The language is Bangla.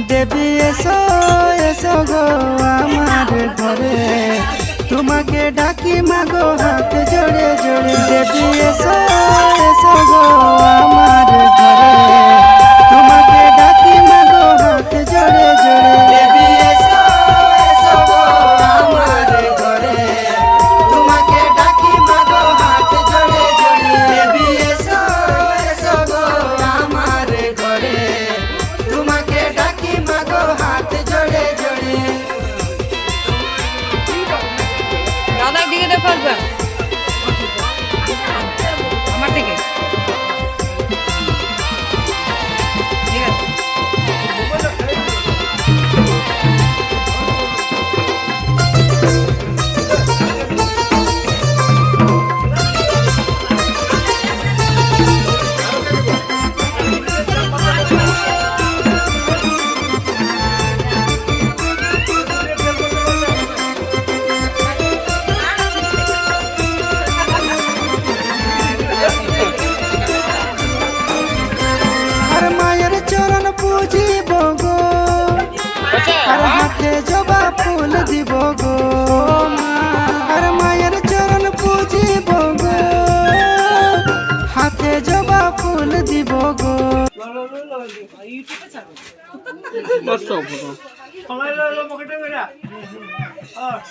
দেবী এসো এসো গো আমার ঘরে, তোমাকে ডাকি মাগো হাত জোড়ে জোড়ে। দেবী এসো এসো গো আমার ঘরে, তোমাকে ডাকি মাগো হাত জোড়ে জোড়ে। দেবী এসো এসো গো আমার ঘরে, তোমাকে ডাকি মাগো হাত জোড়ে জোড়ে। দেবী এসো এসো গো আমার ঘরে, তোমাকে ডাকি মাগো হাত জোড়ে জোড়ে। দাদার দিকে দেখো একবার, আমার দিকে। ঠিক আছে। আর মায়ের চরণ পুজিব গো, আর হাতে জবা ফুল দিব গো। আর মায়ের চরণ পুজিব গো, হাতে জবা ফুল দিব গো। কষ্ট